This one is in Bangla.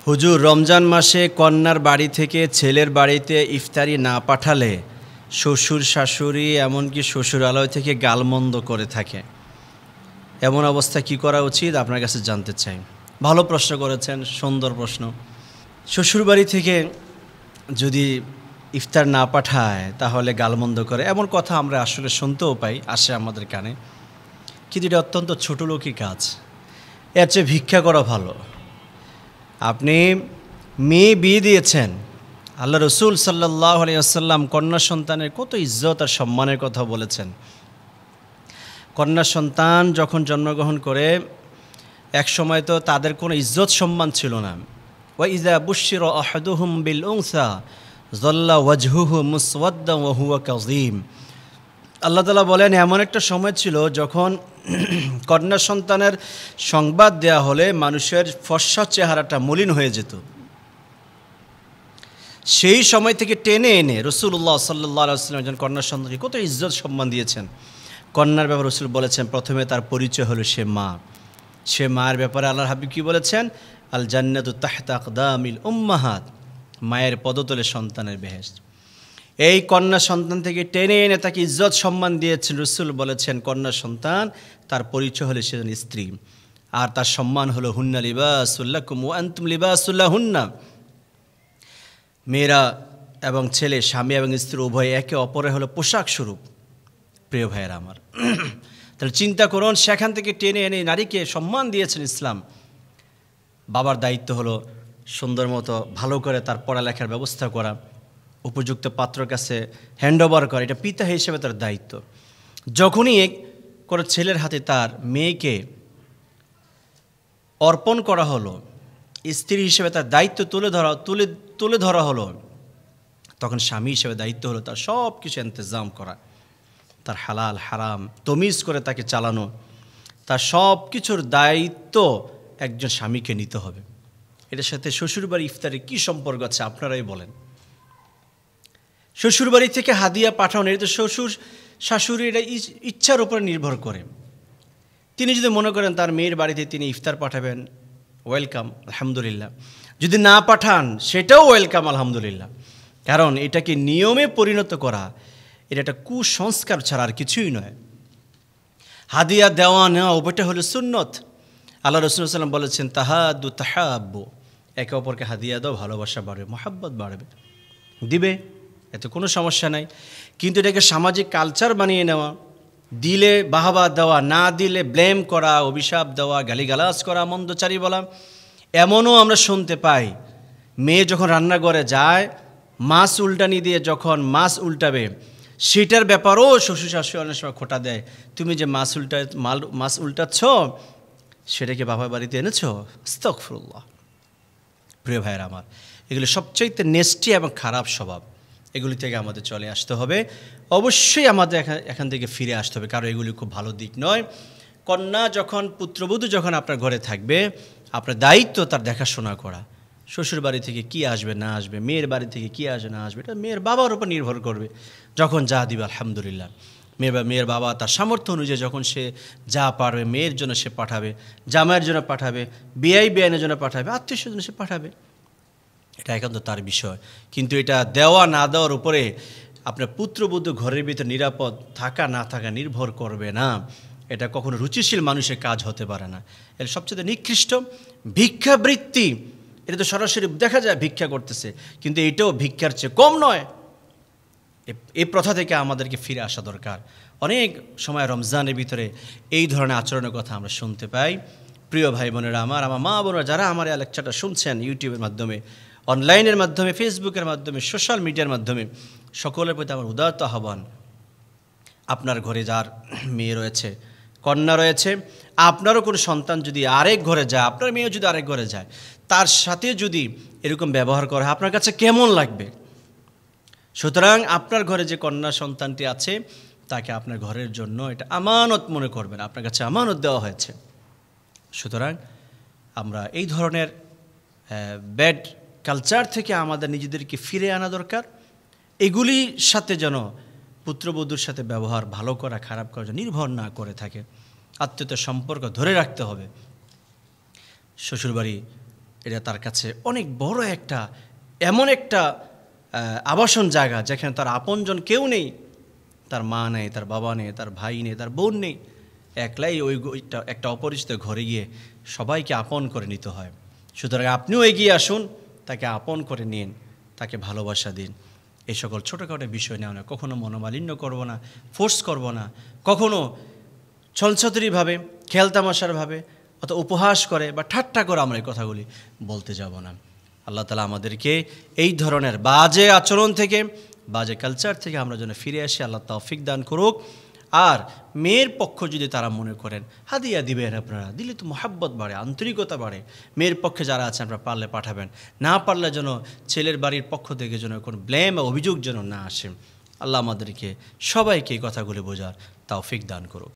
হুজুর, রমজান মাসে কন্যার বাড়ি থেকে ছেলের বাড়িতে ইফতারি না পাঠালে শ্বশুর শাশুড়ি এমনকি শ্বশুরালয় থেকে গালমন্দ করে থাকে। এমন অবস্থা কি করা উচিত আপনার কাছে জানতে চাই। ভালো প্রশ্ন করেছেন, সুন্দর প্রশ্ন। শ্বশুরবাড়ি থেকে যদি ইফতার না পাঠায় তাহলে গালমন্দ করে, এমন কথা আমরা আসলে শুনতেও পাই, আসে আমাদের কানে। কিন্তু এটা অত্যন্ত ছোটো লোকই কাজ। এর চেয়ে ভিক্ষা করা ভালো। আপনি মেয়ে বিয়ে দিয়েছেন, আল্লাহ রসুল সাল্লাল্লাহু আলাইহি ওয়াসাল্লাম কন্যা সন্তানের কত ইজ্জত আর সম্মানের কথা বলেছেন। কন্যা সন্তান যখন জন্মগ্রহণ করে এক সময় তো তাদের কোনো ইজ্জত সম্মান ছিল না। ওয়া ইযা বুশশিরা আহাদুহুম বিল উনসা যাল্লা ওয়াজহুহু মুসওয়াদ্দান ওয়া হুয়া কাযীম। আল্লাহ তাআলা বলেন, এমন একটা সময় ছিল যখন কন্যা সন্তানের সংবাদ দেয়া হলে মানুষের ফর্সা চেহারাটা মলিন হয়ে যেত। সেই সময় থেকে টেনে এনে রাসূলুল্লাহ সাল্লাল্লাহু আলাইহি ওয়াসাল্লাম একজন কন্যা সন্তানকে কত ইজ্জত সম্মান দিয়েছেন। কন্যার ব্যাপারে রাসূল বলেছেন, প্রথমে তার পরিচয় হলো সে মা। সে মায়ের ব্যাপারে আল্লাহর হাবিব কী বলেছেন? আল জান্নাতু তাহতা আকদামিল উম্মাহাত, মায়ের পদতলে সন্তানের বেহেশত। এই কন্যা সন্তান থেকে টেনে এনে তাকে ইজ্জত সম্মান দিয়েছেন রাসূল বলেছেন, কন্যা সন্তান তার পরিচয় হলো সেজন স্ত্রী, আর তার সম্মান হলো হুন্না লিবাসুল লাকুম ওয়া আনতুম লিবাসুল লাহুন্না। মেয়েরা এবং ছেলে, স্বামী এবং স্ত্রী উভয় একে অপরের হলো পোশাক স্বরূপ। প্রিয় ভাইয়েরা আমার, তাহলে চিন্তা করুন, সেখান থেকে টেনে এনে নারীকে সম্মান দিয়েছেন ইসলাম। বাবার দায়িত্ব হলো সুন্দর মতো ভালো করে তার পড়ালেখার ব্যবস্থা করা, উপযুক্ত পাত্রের কাছে হ্যান্ড ওভার করা, এটা পিতা হিসেবে তার দায়িত্ব। যখনই কোনো ছেলের হাতে তার মেয়েকে অর্পণ করা হলো, স্ত্রী হিসেবে তার দায়িত্ব তুলে ধরা হলো, তখন স্বামী হিসেবে দায়িত্ব হলো তার সব কিছু ইন্তজাম করা, তার হালাল হারাম তমিজ করে তাকে চালানো। তার সব কিছুর দায়িত্ব একজন স্বামীকে নিতে হবে। এটার সাথে শ্বশুরবাড়ি ইফতারের কী সম্পর্ক আছে আপনারাই বলেন। শ্বশুরবাড়ি থেকে হাদিয়া পাঠানো, এটা তো শ্বশুর শাশুড়ির ইচ্ছার উপর নির্ভর করে। তিনি যদি মনে করেন তার মেয়ের বাড়িতে তিনি ইফতার পাঠাবেন, ওয়েলকাম, আলহামদুলিল্লাহ। যদি না পাঠান সেটাও ওয়েলকাম, আলহামদুলিল্লাহ। কারণ এটাকে নিয়মে পরিণত করা, এটা একটা কুসংস্কার ছাড়া আর কিছুই নয়। হাদিয়া দেওয়া নেওয়া ওটা হলো সুন্নত। আল্লাহ রাসূল সাল্লাল্লাহু আলাইহি ওয়াসাল্লাম বলেছেন, তাহাদু তাহাব্বু, একে অপরকে হাদিয়া দাও, ভালোবাসা বাড়বে, মহাব্বত বাড়বে। দিবে, এতে কোনো সমস্যা নাই। কিন্তু এটাকে সামাজিক কালচার বানিয়ে নেওয়া, দিলে বাহবা দেওয়া, না দিলে ব্লেম করা, অভিশাপ দেওয়া, গালিগালাজ করা, মন্দচারী বলা, এমনও আমরা শুনতে পাই। মেয়ে যখন রান্নাঘরে যায়, মাছ উল্টানি দিয়ে যখন মাছ উল্টাবে, সেটার ব্যাপারেও শ্বশুর শাশুড়ি অনেক সময় খোঁটা দেয়। তুমি যে মাছ উল্টাচ্ছ, সেটাকে বাবার বাড়িতে এনেছ? আস্তাগফিরুল্লাহ। প্রিয় ভাইয়েরা আমার, এগুলো সবচাইতে নেস্টি এবং খারাপ স্বভাব। এগুলি থেকে আমাদের চলে আসতে হবে। অবশ্যই আমাদের এখান থেকে ফিরে আসতে হবে, কারণ এগুলি খুব ভালো দিক নয়। কন্যা যখন, পুত্রবধূ যখন আপনার ঘরে থাকবে, আপনার দায়িত্ব তার দেখাশোনা করা। শ্বশুর বাড়ি থেকে কী আসবে না আসবে, মেয়ের বাড়ি থেকে কী আসবে না আসবে, এটা মেয়ের বাবার উপর নির্ভর করবে। যখন যা দিবে আলহামদুলিল্লাহ। মেয়ের বাবা তার সামর্থ্য অনুযায়ী যখন সে যা পারবে মেয়ের জন্য সে পাঠাবে, জামাইয়ের জন্য পাঠাবে, বেআইনের জন্য পাঠাবে, আত্মীয় স্বজন সে পাঠাবে। এটা একান্ত তার বিষয়। কিন্তু এটা দেওয়া না দেওয়ার উপরে আপনার পুত্রবধূ ঘরের ভিতরে নিরাপদ থাকা না থাকা নির্ভর করবে না। এটা কখনো রুচিশীল মানুষের কাজ হতে পারে না। এর সবচেয়ে নিকৃষ্ট ভিক্ষাবৃত্তি। এটা তো সরাসরি দেখা যায় ভিক্ষা করতেছে, কিন্তু এটাও ভিক্ষার চেয়ে কম নয়। এই প্রথা থেকে আমাদেরকে ফিরে আসা দরকার। অনেক সময় রমজানের ভিতরে এই ধরনের আচরণের কথা আমরা শুনতে পাই। প্রিয় ভাই বোনেরা আমার মা বোনেরা যারা আমার এই লেকচারটা শুনছেন ইউটিউবের মাধ্যমে, অনলাইনের মাধ্যমে, ফেসবুকের মাধ্যমে, সোশ্যাল মিডিয়ার মাধ্যমে, সকলের প্রতি আমার উদাত্ত আহ্বান, আপনার ঘরে যার মেয়ে রয়েছে, কন্যা রয়েছে, আপনারও কোনো সন্তান যদি আরেক ঘরে যায়, আপনার মেয়েও যদি আরেক ঘরে যায়, তার সাথে যদি এরকম ব্যবহার করা হয়, আপনার কাছে কেমন লাগবে? সুতরাং আপনার ঘরে যে কন্যা সন্তানটি আছে, তাকে আপনার ঘরের জন্য এটা আমানত মনে করবেন, আপনার কাছে আমানত দেওয়া হয়েছে। সুতরাং আমরা এই ধরনের ব্যাড কালচার থেকে আমাদের নিজেদেরকে ফিরে আনা দরকার। এগুলির সাথে যেন পুত্রবধূর সাথে ব্যবহার ভালো করা খারাপ করা নির্ভর না করে থাকে। আত্মীয়তার সম্পর্ক ধরে রাখতে হবে। শ্বশুরবাড়ি এটা তার কাছে অনেক বড় একটা এমন একটা আবাসন জায়গা যেখানে তার আপনজন কেউ নেই, তার মা নেই, তার বাবা নেই, তার ভাই নেই, তার বোন নেই, একলাই একটা অপরিচিত ঘরে গিয়ে সবাইকে আপন করে নিতে হয়। সুতরাং আপনিও এগিয়ে আসুন, তাকে আপন করে নিন, তাকে ভালোবাসা দিন। এই সকল ছোটোখাটো বিষয় নিয়ে আমরা কখনো মনোমালিন্য করব না, ফোর্স করব না, কখনো ছলছতরিভাবে খেলতামাশারভাবে অথবা উপহাস করে বা ঠাট্টা করে আমরা এই কথাগুলি বলতে যাব না। আল্লাহ তাআলা আমাদেরকে এই ধরনের বাজে আচরণ থেকে, বাজে কালচার থেকে আমরা যেন ফিরে আসি, আল্লাহ তৌফিক দান করুক। আর মেয়ের পক্ষ যদি তারা মনে করেন হাদিয়া দিবেন, আপনারা দিলে তো মহাব্বত বাড়ে, আন্তরিকতা বাড়ে। মেয়ের পক্ষে যারা আছেন আপনারা পারলে পাঠাবেন, না পারলে যেন ছেলের বাড়ির পক্ষ থেকে যেন কোনো ব্লেম বা অভিযোগ যেন না আসে। আল্লাহ আমাদেরকে সবাইকে এই কথাগুলি বোঝার তৌফিক দান করুক।